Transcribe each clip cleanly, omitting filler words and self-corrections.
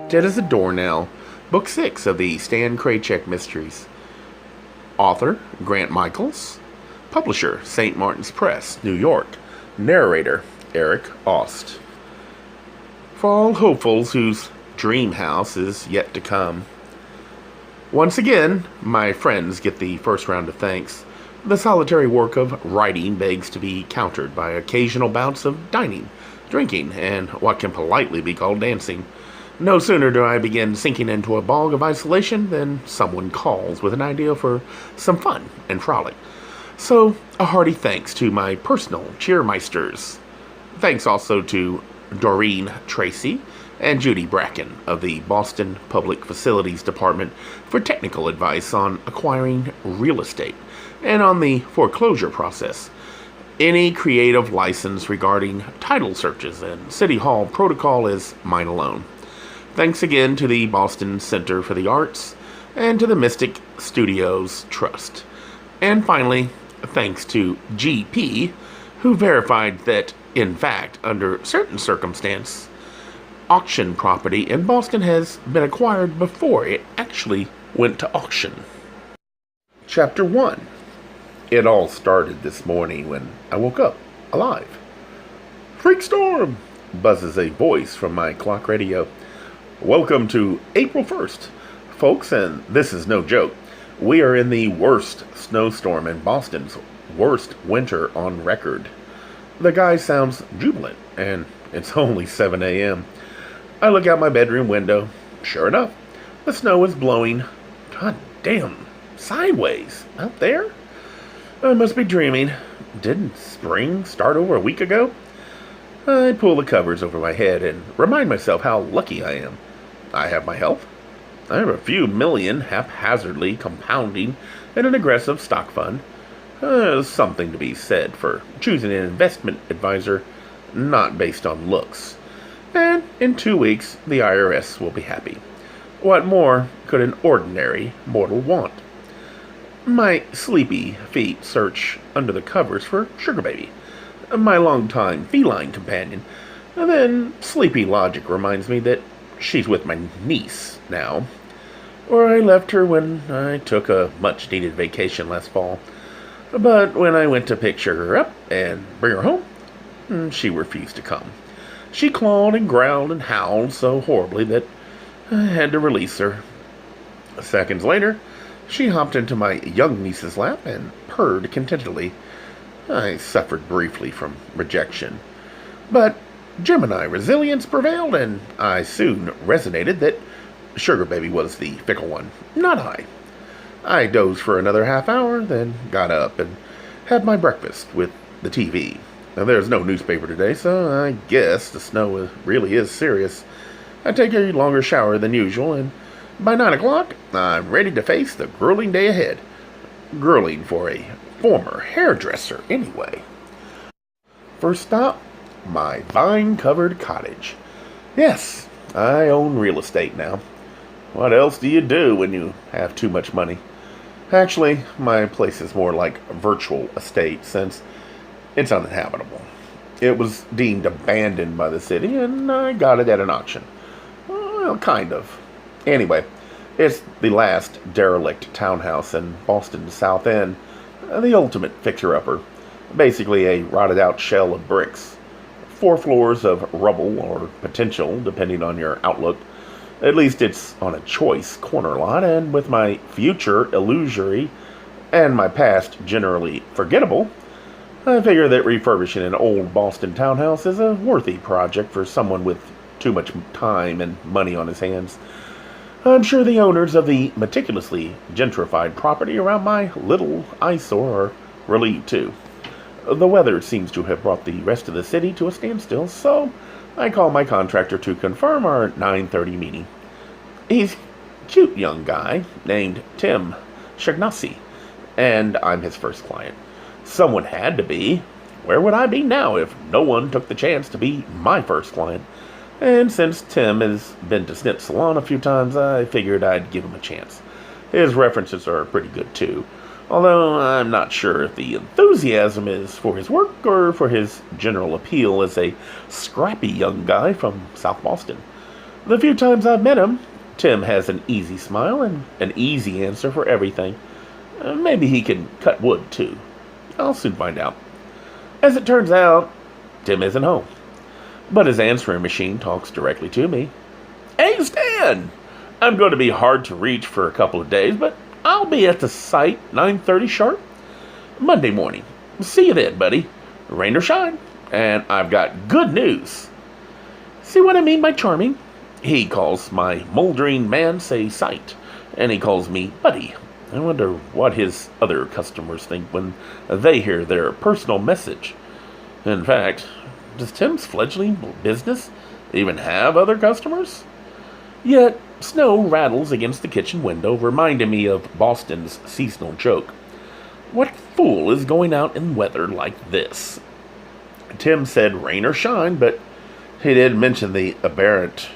Dead as a Doornail, Book 6 of the Stan Kraychik Mysteries. Author, Grant Michaels. Publisher, St. Martin's Press, New York. Narrator, Eric Aust. For all hopefuls whose dream house is yet to come. Once again, my friends get the first round of thanks. The solitary work of writing begs to be countered by occasional bouts of dining, drinking, and what can politely be called dancing. No sooner do I begin sinking into a bog of isolation than someone calls with an idea for some fun and frolic. So, a hearty thanks to my personal cheermeisters. Thanks also to Doreen Tracy and Judy Bracken of the Boston Public Facilities Department for technical advice on acquiring real estate and on the foreclosure process. Any creative license regarding title searches and City Hall protocol is mine alone. Thanks again to the Boston Center for the Arts and to the Mystic Studios Trust. And finally, thanks to GP, who verified that, in fact, under certain circumstances, auction property in Boston has been acquired before it actually went to auction. Chapter 1. It all started this morning when I woke up alive. "Freak storm!" buzzes a voice from my clock radio. Welcome to April 1st, folks, and this is no joke. We are in the worst snowstorm in Boston's worst winter on record. The guy sounds jubilant, and it's only 7 a.m. I look out my bedroom window. Sure enough, the snow is blowing, god damn, sideways out there. I must be dreaming. Didn't spring start over a week ago? I pull the covers over my head and remind myself how lucky I am. I have my health. I have a few million haphazardly compounding in an aggressive stock fund. Something to be said for choosing an investment advisor not based on looks. And in 2 weeks, the IRS will be happy. What more could an ordinary mortal want? My sleepy feet search under the covers for Sugar Baby, my longtime feline companion. And then sleepy logic reminds me that she's with my niece now, or I left her when I took a much-needed vacation last fall. But when I went to pick Sugar up and bring her home, she refused to come. She clawed and growled and howled so horribly that I had to release her. Seconds later, she hopped into my young niece's lap and purred contentedly. I suffered briefly from rejection, but Gemini resilience prevailed, and I soon resonated that Sugar Baby was the fickle one, not I. I dozed for another half hour, then got up and had my breakfast with the TV. Now, there's no newspaper today, so I guess the snow really is serious. I take a longer shower than usual, and by 9 o'clock, I'm ready to face the grueling day ahead. Grueling for a former hairdresser, anyway. First stop, my vine-covered cottage. Yes, I own real estate now. What else do you do when you have too much money? Actually, my place is more like a virtual estate since it's uninhabitable. It was deemed abandoned by the city, and I got it at an auction. Well, kind of. Anyway, it's the last derelict townhouse in Boston's South End, the ultimate fixer-upper. Basically a rotted-out shell of bricks. 4 floors of rubble, or potential, depending on your outlook. At least it's on a choice corner lot, and with my future illusory and my past generally forgettable, I figure that refurbishing an old Boston townhouse is a worthy project for someone with too much time and money on his hands. I'm sure the owners of the meticulously gentrified property around my little eyesore are relieved too. The weather seems to have brought the rest of the city to a standstill, so I call my contractor to confirm our 9:30 meeting. He's a cute young guy named Tim Shagnassi, and I'm his first client. Someone had to be. Where would I be now if no one took the chance to be my first client? And since Tim has been to Snip's salon a few times, I figured I'd give him a chance. His references are pretty good too, although I'm not sure if the enthusiasm is for his work or for his general appeal as a scrappy young guy from South Boston. The few times I've met him, Tim has an easy smile and an easy answer for everything. Maybe he can cut wood, too. I'll soon find out. As it turns out, Tim isn't home, but his answering machine talks directly to me. Hey, Stan! I'm going to be hard to reach for a couple of days, but I'll be at the site 9:30 sharp Monday morning. See you then, buddy. Rain or shine. And I've got good news. See what I mean by charming? He calls my moldering man say site, and he calls me buddy. I wonder what his other customers think when they hear their personal message. In fact, does Tim's fledgling business even have other customers? Yet, snow rattles against the kitchen window, reminding me of Boston's seasonal joke. What fool is going out in weather like this? Tim said rain or shine, but he did mention the aberrant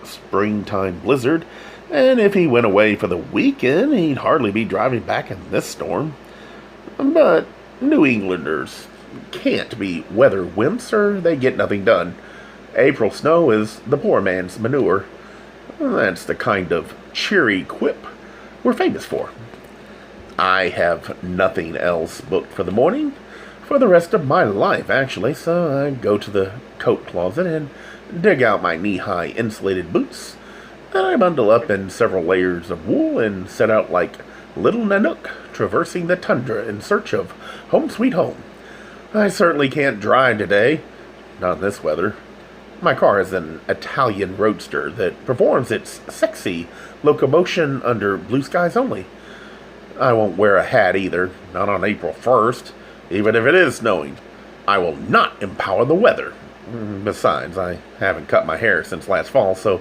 springtime blizzard, and if he went away for the weekend, he'd hardly be driving back in this storm. But New Englanders can't be weather wimps, or they get nothing done. April snow is the poor man's manure. That's the kind of cheery quip we're famous for. I have nothing else booked for the morning, for the rest of my life, actually, so I go to the coat closet and dig out my knee-high insulated boots, and I bundle up in several layers of wool and set out like little Nanook, traversing the tundra in search of home sweet home. I certainly can't drive today, not in this weather. My car is an Italian roadster that performs its sexy locomotion under blue skies only. I won't wear a hat either, not on April 1st, even if it is snowing. I will not empower the weather. Besides, I haven't cut my hair since last fall, so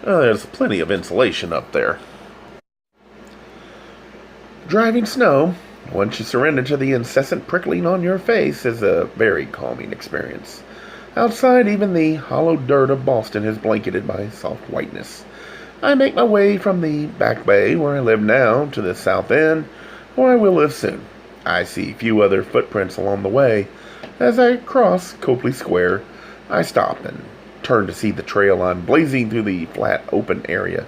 there's plenty of insulation up there. Driving snow, once you surrender to the incessant prickling on your face, is a very calming experience. Outside, even the hollow dirt of Boston is blanketed by soft whiteness. I make my way from the back bay, where I live now, to the south end, where I will live soon. I see few other footprints along the way. As I cross Copley Square, I stop and turn to see the trail I'm blazing through the flat, open area.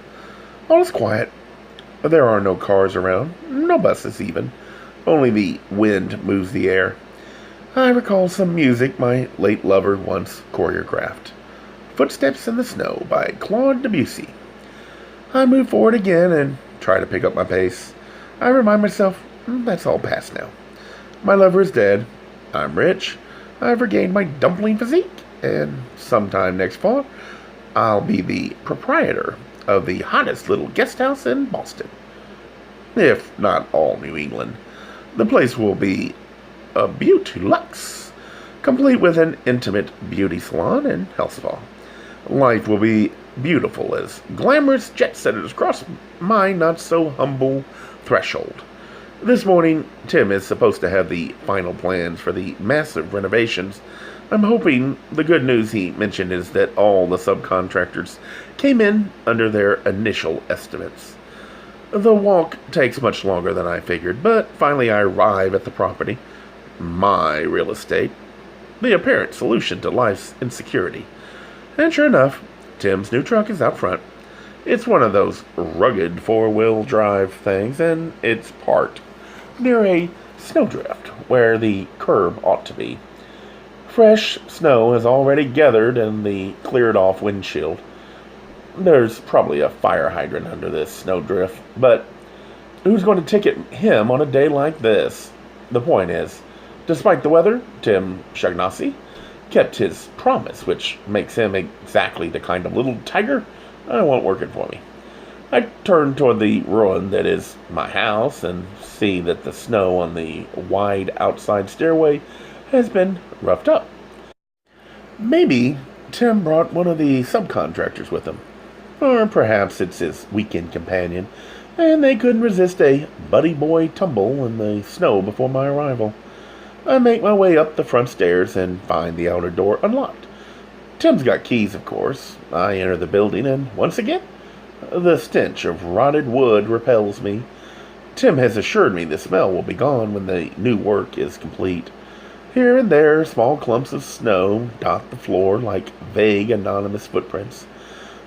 All is quiet. There are no cars around, no buses even. Only the wind moves the air. I recall some music my late lover once choreographed. Footsteps in the Snow by Claude Debussy. I move forward again and try to pick up my pace. I remind myself, that's all past now. My lover is dead. I'm rich. I've regained my dumpling physique. And sometime next fall, I'll be the proprietor of the hottest little guest house in Boston. If not all New England. The place will be a beauty luxe, complete with an intimate beauty salon and health spa. Life will be beautiful as glamorous jet setters cross my not-so-humble threshold. This morning, Tim is supposed to have the final plans for the massive renovations. I'm hoping the good news he mentioned is that all the subcontractors came in under their initial estimates. The walk takes much longer than I figured, but finally I arrive at the property. My real estate. The apparent solution to life's insecurity. And sure enough, Tim's new truck is out front. It's one of those rugged four-wheel drive things, and it's parked near a snowdrift where the curb ought to be. Fresh snow has already gathered in the cleared-off windshield. There's probably a fire hydrant under this snowdrift, but who's going to ticket him on a day like this? The point is, despite the weather, Tim Shaughnessy kept his promise, which makes him exactly the kind of little tiger I want working for me. I turn toward the ruin that is my house and see that the snow on the wide outside stairway has been roughed up. Maybe Tim brought one of the subcontractors with him. Or perhaps it's his weekend companion, and they couldn't resist a buddy boy tumble in the snow before my arrival. I make my way up the front stairs and find the outer door unlocked. Tim's got keys, of course. I enter the building, and once again, the stench of rotted wood repels me. Tim has assured me the smell will be gone when the new work is complete. Here and there, small clumps of snow dot the floor like vague, anonymous footprints.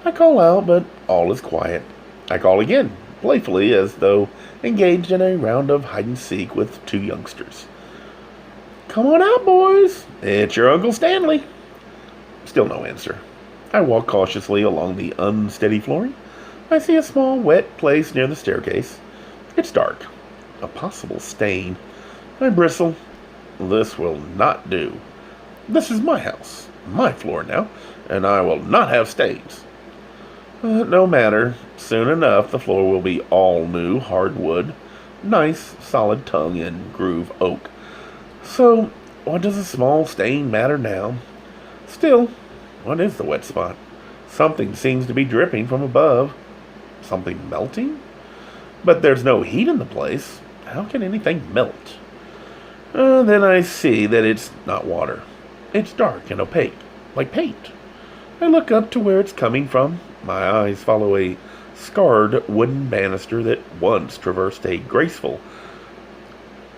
I call out, but all is quiet. I call again, playfully, as though engaged in a round of hide and seek with two youngsters. Come on out, boys. It's your Uncle Stanley. Still no answer. I walk cautiously along the unsteady flooring. I see a small, wet place near the staircase. It's dark. A possible stain. I bristle. This will not do. This is my house, my floor now, and I will not have stains. No matter. Soon enough, the floor will be all new hardwood, nice, solid tongue and groove oak. So, what does a small stain matter now? Still, what is the wet spot? Something seems to be dripping from above. Something melting? But there's no heat in the place. How can anything melt? Then I see that it's not water. It's dark and opaque, like paint. I look up to where it's coming from. My eyes follow a scarred wooden banister that once traversed a graceful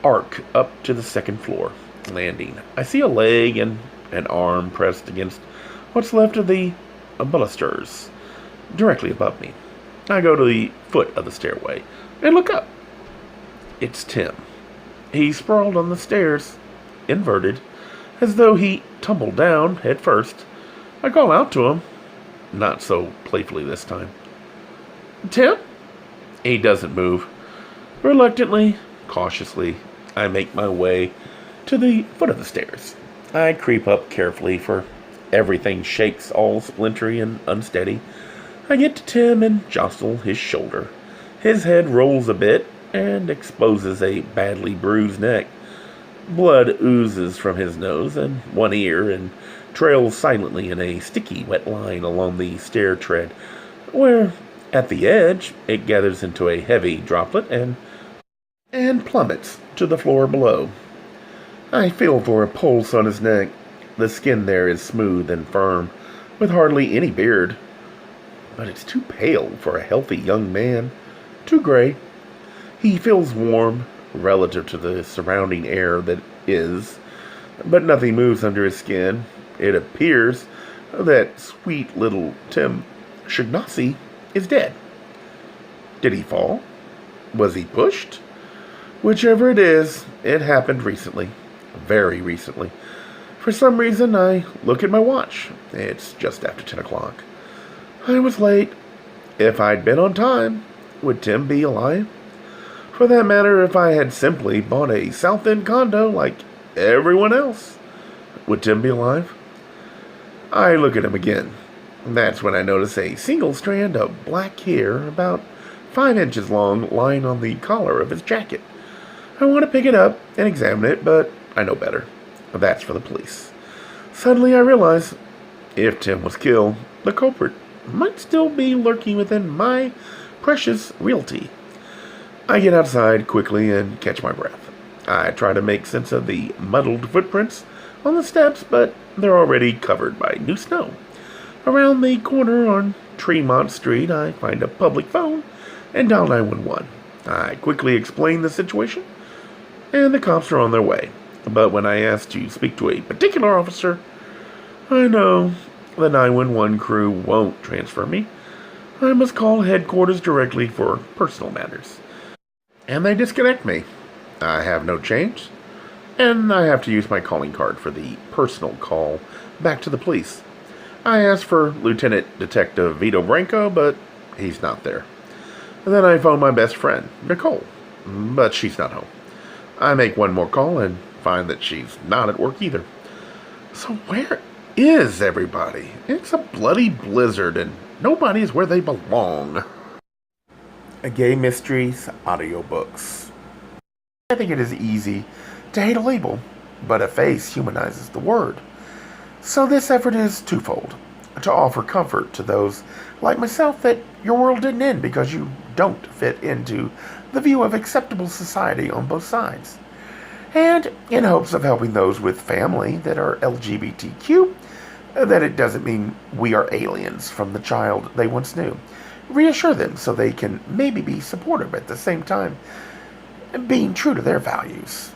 arc up to the second floor landing. I see a leg and an arm pressed against what's left of the balusters directly above me. I go to the foot of the stairway and look up. It's Tim. He's sprawled on the stairs, inverted, as though he tumbled down head first. I call out to him, not so playfully this time. Tim? He doesn't move. Reluctantly, cautiously, I make my way to the foot of the stairs. I creep up carefully, for everything shakes all splintery and unsteady. I get to Tim and jostle his shoulder. His head rolls a bit and exposes a badly bruised neck. Blood oozes from his nose and one ear and trails silently in a sticky, wet line along the stair tread, where, at the edge, it gathers into a heavy droplet and plummets to the floor below. I feel for a pulse on his neck. The skin there is smooth and firm, with hardly any beard. But it's too pale for a healthy young man, too gray. He feels warm relative to the surrounding air that is, but nothing moves under his skin. It appears that sweet little Tim Shaughnessy is dead. Did he fall? Was he pushed? Whichever it is, it happened recently. Very recently. For some reason, I look at my watch. It's just after 10 o'clock. I was late. If I'd been on time, would Tim be alive? For that matter, if I had simply bought a South End condo like everyone else, would Tim be alive? I look at him again. That's when I notice a single strand of black hair, about 5 inches long, lying on the collar of his jacket. I want to pick it up and examine it, but I know better. That's for the police. Suddenly I realize, if Tim was killed, the culprit might still be lurking within my precious realty. I get outside quickly and catch my breath. I try to make sense of the muddled footprints on the steps, but they're already covered by new snow. Around the corner on Tremont Street, I find a public phone and dial 911. I quickly explain the situation, and the cops are on their way. But when I ask to speak to a particular officer, I know the 911 crew won't transfer me. I must call headquarters directly for personal matters. And they disconnect me. I have no change, and I have to use my calling card for the personal call back to the police. I ask for Lieutenant Detective Vito Branco, but he's not there. Then I phone my best friend, Nicole, but she's not home. I make one more call and find that she's not at work either. So where is everybody? It's a bloody blizzard, and nobody's where they belong. A Gay Mysteries audiobooks. I think it is easy to hate a label, but a face humanizes the word. So this effort is twofold: to offer comfort to those like myself that your world didn't end because you don't fit into the view of acceptable society on both sides, and in hopes of helping those with family that are LGBTQ, that it doesn't mean we are aliens from the child they once knew. Reassure them so they can maybe be supportive at the same time, being true to their values.